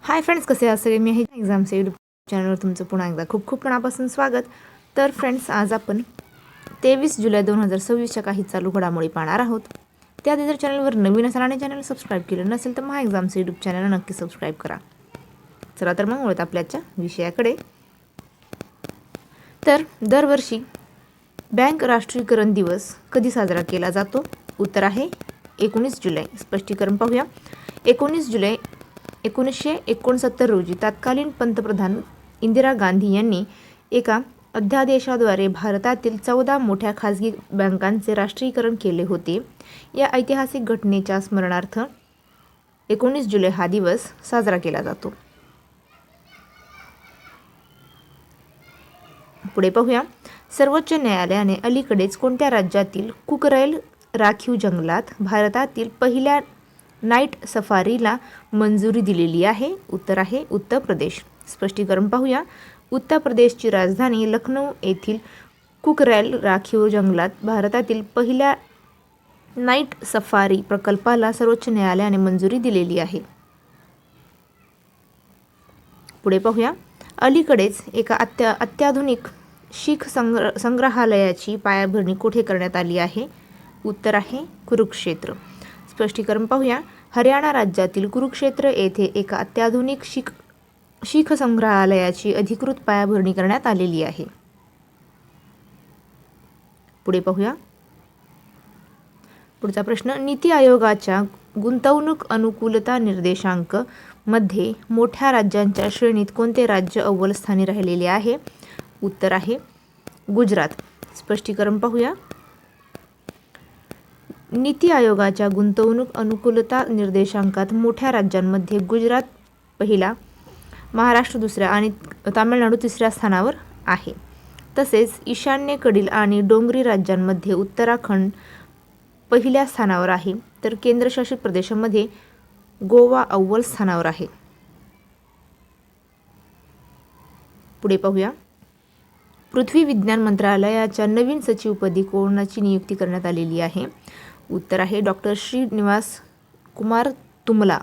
Hi friends, कसे आहात सगळे? मी आहे एक्झामचे यूट्यूब चॅनलवर तुमचं पुन्हा एकदा खूप खूप मनापासून स्वागत. तर फ्रेंड्स, आज आपण 23 जुलै 2026च्या काही चालू घडामोडी पाहणार आहोत. त्याआधी जर चॅनलवर नवीन असाल आणि चॅनल सबस्क्राईब केलं नसेल तर महा एक्झामचे यूट्यूब चॅनल नक्की सबस्क्राईब करा. चला तर मग वळत आपल्याच्या विषयाकडे. तर दरवर्षी बँक राष्ट्रीयकरण दिवस कधी साजरा केला जातो? उत्तर आहे 19 जुलै. स्पष्टीकरण पाहूया. 19 जुलै 1969 रोजी तत्कालीन पंतप्रधान इंदिरा गांधी यांनी एका अध्यादेशाद्वारे भारतातील 14 मोठ्या खाजगी बँकांचे राष्ट्रीयकरण केले होते. या ऐतिहासिक घटनेच्या स्मरणार्थ 19 जुलै हा दिवस साजरा केला जातो. पुढे पाहूया. सर्वोच्च न्यायालयाने अलीकडेच कोणत्या राज्यातील कुकरैल राखीव जंगलात भारतातील पहिल्या नाईट सफारीला मंजुरी दिलेली आहे? उत्तर आहे उत्तर प्रदेश. स्पष्टीकरण पाहूया. उत्तर प्रदेशची राजधानी लखनौ येथील कुकरैल राखीव जंगलात भारतातील पहिल्या नाईट सफारी प्रकल्पाला सर्वोच्च न्यायालयाने मंजुरी दिलेली आहे. पुढे पाहूया. अलीकडेच एका अत्याधुनिक शीख संग्रहालयाची पायाभरणी कुठे करण्यात आली आहे? उत्तर आहे कुरुक्षेत्र. स्पष्टीकरण पाहूया. हरियाणा राज्यातील कुरुक्षेत्र येथे एका अत्याधुनिक शीख संग्रहालयाची अधिकृत पायाभरणी करण्यात आलेली आहे. पुढे पाहूया. पुढचा प्रश्न. नीती आयोगाच्या गुंतवणूक अनुकूलता निर्देशांक मध्ये मोठ्या राज्यांच्या श्रेणीत कोणते राज्य अव्वल स्थानी राहिलेले आहे? उत्तर आहे गुजरात. स्पष्टीकरण पाहूया. नीती आयोगाच्या गुंतवणूक अनुकूलता निर्देशांकात मोठ्या राज्यांमध्ये गुजरात पहिला, महाराष्ट्र दुसऱ्या आणि तामिळनाडू तिसऱ्या स्थानावर आहे. तसेच ईशान्येकडील आणि डोंगरी राज्यांमध्ये उत्तराखंड पहिल्या स्थानावर आहे, तर केंद्रशासित प्रदेशामध्ये गोवा अव्वल स्थानावर आहे. पुढे पाहूया. पृथ्वी विज्ञान मंत्रालयाच्या नवीन सचिवपदी कोणाची नियुक्ती करण्यात आलेली आहे? उत्तर आहे डॉक्टर श्रीनिवास कुमार तुमला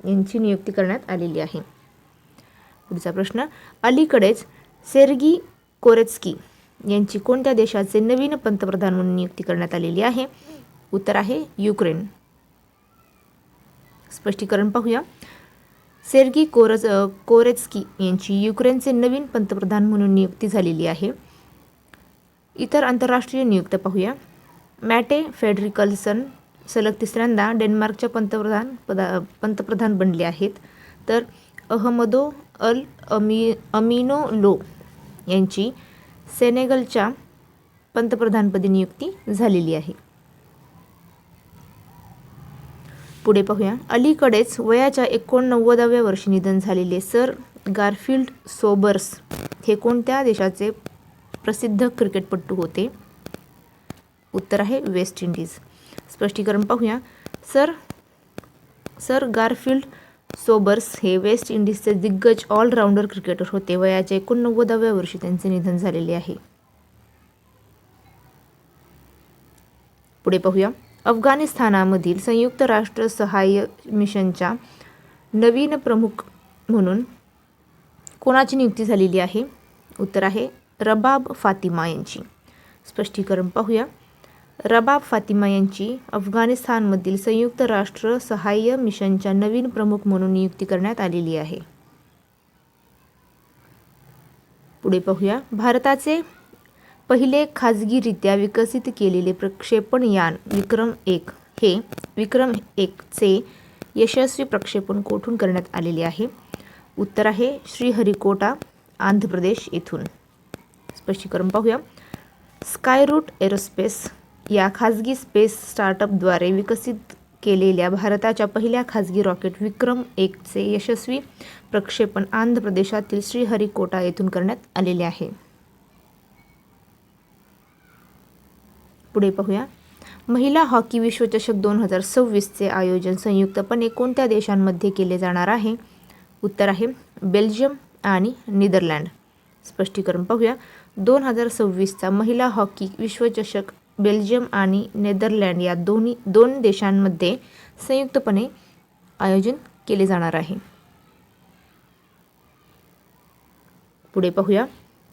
यांची नियुक्ती करण्यात आलेली आहे. पुढचा प्रश्न. अलीकडेच सेर्गी कोरेत्स्की यांची कोणत्या देशाचे नवीन पंतप्रधान म्हणून नियुक्ती करण्यात आलेली आहे? उत्तर आहे युक्रेन. स्पष्टीकरण पाहूया. सेर्गी कोरेत्स्की यांची युक्रेनचे नवीन पंतप्रधान म्हणून नियुक्ती झालेली आहे. इतर आंतरराष्ट्रीय नियुक्त पाहूया. मॅटे फेडरिकल्सन सलग तिसऱ्यांदा डेन्मार्कच्या पंतप्रधान बनले आहेत, तर अहमदो अल अमिनोलो यांची सेनेगलच्या पंतप्रधानपदी नियुक्ती झालेली आहे. पुढे पाहूया. अलीकडेच वयाच्या 89व्या वर्षी निधन झालेले सर गारफिल्ड सोबर्स हे कोणत्या देशाचे प्रसिद्ध क्रिकेटपटू होते? उत्तर आहे वेस्ट इंडिज. स्पष्टीकरण पाहूया. सर गारफिल्ड सोबर्स हे वेस्ट इंडिजचे दिग्गज ऑलराऊंडर क्रिकेटर होते. वयाच्या 89व्या वर्षी त्यांचे निधन झालेले आहे. पुढे पाहूया. अफगाणिस्तानामधील संयुक्त राष्ट्र सहाय्य मिशनच्या नवीन प्रमुख म्हणून कोणाची नियुक्ती झालेली आहे? उत्तर आहे रबाब फातिमा यांची. स्पष्टीकरण पाहूया. रबाब फातिमा यांची अफगाणिस्तानमधील संयुक्त राष्ट्र सहाय्य मिशनच्या नवीन प्रमुख म्हणून नियुक्ती करण्यात आलेली आहे. पुढे पाहूया. भारताचे पहिले खाजगीरित्या विकसित केलेले प्रक्षेपण यान विक्रम-1 हे विक्रम-1 चे यशस्वी प्रक्षेपण कोठून करण्यात आलेले आहे? उत्तर आहे श्रीहरिकोटा, आंध्र प्रदेश येथून. स्पष्टीकरण पाहूया. स्कायरूट एरोस्पेस या खाजगी स्पेस स्टार्टअपद्वारे विकसित केलेल्या भारताच्या पहिल्या खाजगी रॉकेट विक्रम-1 चे यशस्वी प्रक्षेपण आंध्र प्रदेशातील श्रीहरिकोटा येथून करण्यात आलेले आहे. पुढे पाहूया. महिला हॉकी विश्वचषक 2026 चे आयोजन संयुक्तपणे कोणत्या देशांमध्ये केले जाणार आहे? उत्तर आहे बेल्जियम आणि नेदरलँड. स्पष्टीकरण पाहूया. 2026चा महिला हॉकी विश्वचषक बेल्जियम आणि नेदरलँड या दोन देशांमध्ये संयुक्तपणे आयोजन केले जाणार आहे. पुढे पाहूया,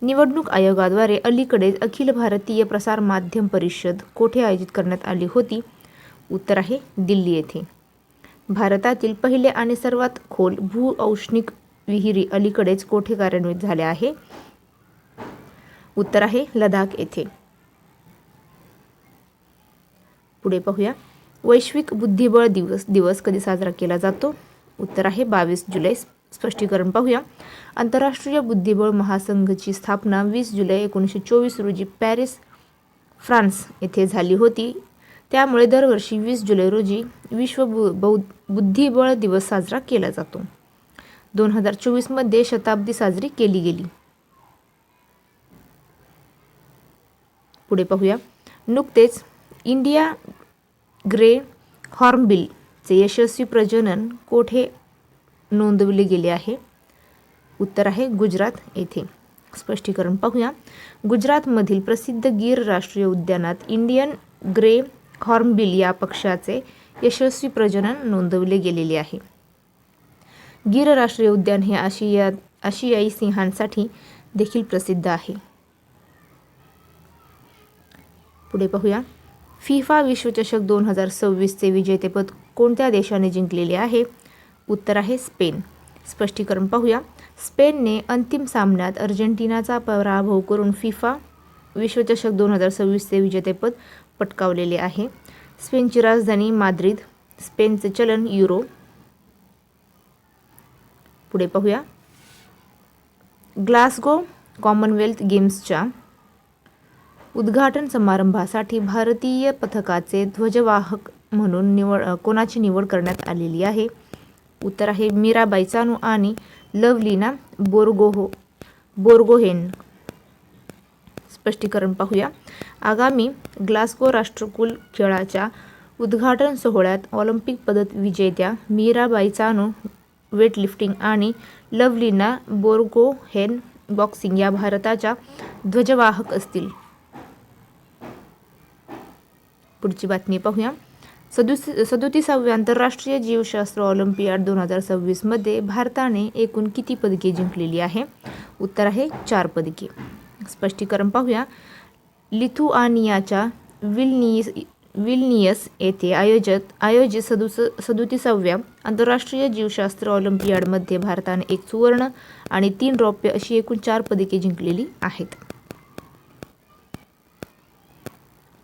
निवडणूक आयोगाद्वारे अलीकडेच अखिल भारतीय प्रसार माध्यम परिषद कोठे आयोजित करण्यात आली होती? उत्तर आहे दिल्ली येथे. भारतातील पहिले आणि सर्वात खोल भूऔष्णिक विहिरी अलीकडेच कोठे कार्यान्वित झाल्या आहे? उत्तर आहे लडाख येथे. पुढे पाहूया, वैश्विक बुद्धिबळ दिवस कधी साजरा केला जातो? उत्तर आहे 22 जुलै. स्पष्टीकरण पाहूया, आंतरराष्ट्रीय बुद्धिबळ महासंघची स्थापना 20 जुलै 1924 रोजी पॅरिस, फ्रान्स येथे झाली होती. त्यामुळे दरवर्षी 20 जुलै रोजी विश्व बुद्धिबळ दिवस साजरा केला जातो. 2024 मध्ये शताब्दी साजरी केली गेली. पुढे पाहूया, नुकतेच इंडिया ग्रे हॉर्नबिल चे यशस्वी प्रजनन कोठे नोंदवले गेले आहे? उत्तर आहे गुजरात येथे. स्पष्टीकरण पाहूया, गुजरातमधील प्रसिद्ध गीर राष्ट्रीय उद्यानात इंडियन ग्रे हॉर्नबिल या पक्षाचे यशस्वी प्रजनन नोंदवले गेलेले आहे. गीर राष्ट्रीय उद्यान हे आशियाई सिंहांसाठी देखील प्रसिद्ध आहे. पुढे पाहूया, फिफा विश्वचषक 2026 चे विजेतेपद कोणत्या देशाने जिंकलेले आहे? उत्तर आहे स्पेन. स्पष्टीकरण पाहूया, स्पेनने अंतिम सामन्यात अर्जेंटिनाचा पराभव करून फिफा विश्वचषक 2026 चे विजेतेपद पटकावलेले आहे. स्पेनची राजधानी माद्रिद. स्पेनचे चलन युरो. पुढे पाहूया, ग्लासगो कॉमनवेल्थ गेम्सच्या उद्घाटन समारंभासाठी भारतीय पथकाचे ध्वजवाहक म्हणून कोणाची निवड करण्यात आलेली आहे? उत्तर आहे मीराबाई चानू आणि लवलीना बोर्गोहेन. स्पष्टीकरण पाहूया, आगामी ग्लासगो राष्ट्रकुल खेळाच्या उद्घाटन सोहळ्यात ऑलिम्पिक पदक विजेत्या मीराबाई चानू वेटलिफ्टिंग आणि लवलीना बोर्गोहेन बॉक्सिंग या भारताच्या ध्वजवाहक असतील. पुढची बातमी पाहूया, 37वे आंतरराष्ट्रीय जीवशास्त्र ऑलिम्पियाड 2026 मध्ये भारताने एकूण किती पदके जिंकलेली आहे? उत्तर आहे 4 पदके. स्पष्टीकरण पाहूया, लिथुआनियाच्या विल्नियस येथे आयोजित 37व्या आंतरराष्ट्रीय जीवशास्त्र ऑलिम्पियाडमध्ये भारताने 1 सुवर्ण आणि 3 रौप्य अशी एकूण 4 पदके जिंकलेली आहेत.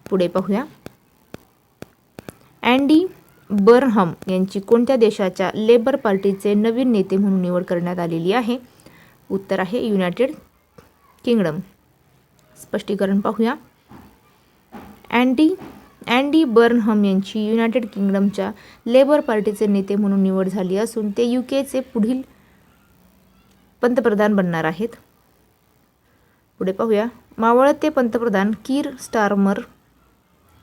पुढे पाहूया, अँडी बर्नहम यांची कोणत्या देशाच्या लेबर पार्टीचे नवीन नेते म्हणून निवड करण्यात आलेली आहे? उत्तर आहे युनायटेड किंगडम. स्पष्टीकरण पाहूया, अँडी बर्नहम यांची युनायटेड किंगडमच्या लेबर पार्टीचे नेते म्हणून निवड झाली असून ते युकेचे पुढील पंतप्रधान बनणार आहेत. पुढे पाहूया, मावळते पंतप्रधान कीर स्टारमर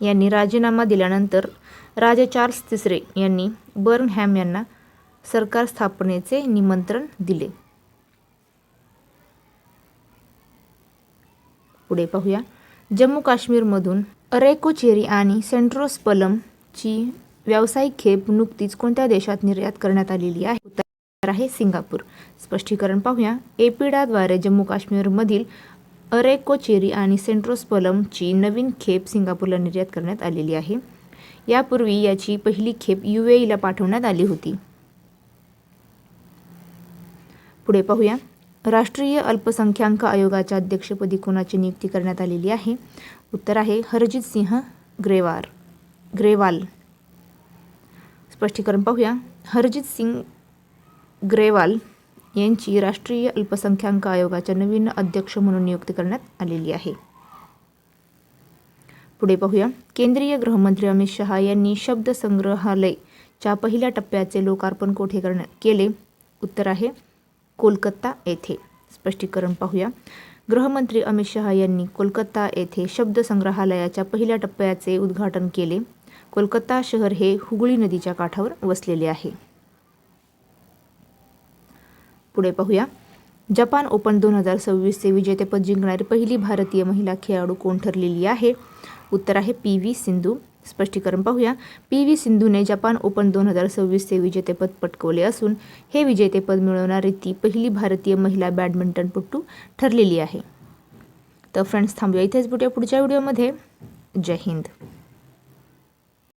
यांनी राजीनामा दिल्यानंतर राजा चार्ल्स तिसरे यांनी बर्नहॅम यांना सरकार स्थापनेचे निमंत्रण दिले. पुढे पाहूया, जम्मू काश्मीरमधून अरेकोचेरी आणि सेंट्रोस्पलम ची व्यावसायिक खेप नुकतीच कोणत्या देशात निर्यात करण्यात आलेली आहे? उत्तर आहे सिंगापूर. स्पष्टीकरण पाहूया, एपिडाद्वारे जम्मू काश्मीरमधील अरेकोचेरी आणि सेंट्रोस्पलम ची नवीन खेप सिंगापूरला निर्यात करण्यात आलेली आहे. यापूर्वी याची पहिली खेप UAEला पाठवण्यात आली होती. पुढे पाहूया, राष्ट्रीय अल्पसंख्याक आयोगाच्या अध्यक्षपदी कोणाची नियुक्ती करण्यात आलेली आहे? उत्तर आहे हरजित सिंह ग्रेवाल. स्पष्टीकरण पाहूया, हरजित सिंग ग्रेवाल यांची राष्ट्रीय अल्पसंख्याक आयोगाच्या नवीन अध्यक्ष म्हणून नियुक्ती करण्यात आलेली आहे. पुढे पाहूया, केंद्रीय गृहमंत्री अमित शहा यांनी शब्द संग्रहालय च्या पहिल्या टप्प्याचे लोकार्पण कोठे केले? उत्तर आहे कोलकाता येथे. स्पष्टीकरण पाहूया, गृहमंत्री अमित शहा यांनी कोलकाता येथे शब्द संग्रहालयाच्या पहिल्या टप्प्याचे उद्घाटन केले. कोलकाता शहर हे हुगळी नदीच्या काठावर वसलेले आहे. पुढे पाहूया, जपान ओपन 2026 चे विजेतेपद जिंकणारी पहिली भारतीय महिला खेळाडू कोण ठरलेली आहे? उत्तर आहे PV सिंधू. स्पष्टीकरण पाहूया. PV सिंधूने जपान ओपन 2026चे विजेतेपद पटकावले असून हे विजेतेपद मिळवणारी ती पहिली भारतीय महिला बॅडमिंटनपटू ठरलेली आहे. तर फ्रेंड्स थांबूया इथेच, भेटूया पुढच्या व्हिडिओमध्ये. जय हिंद.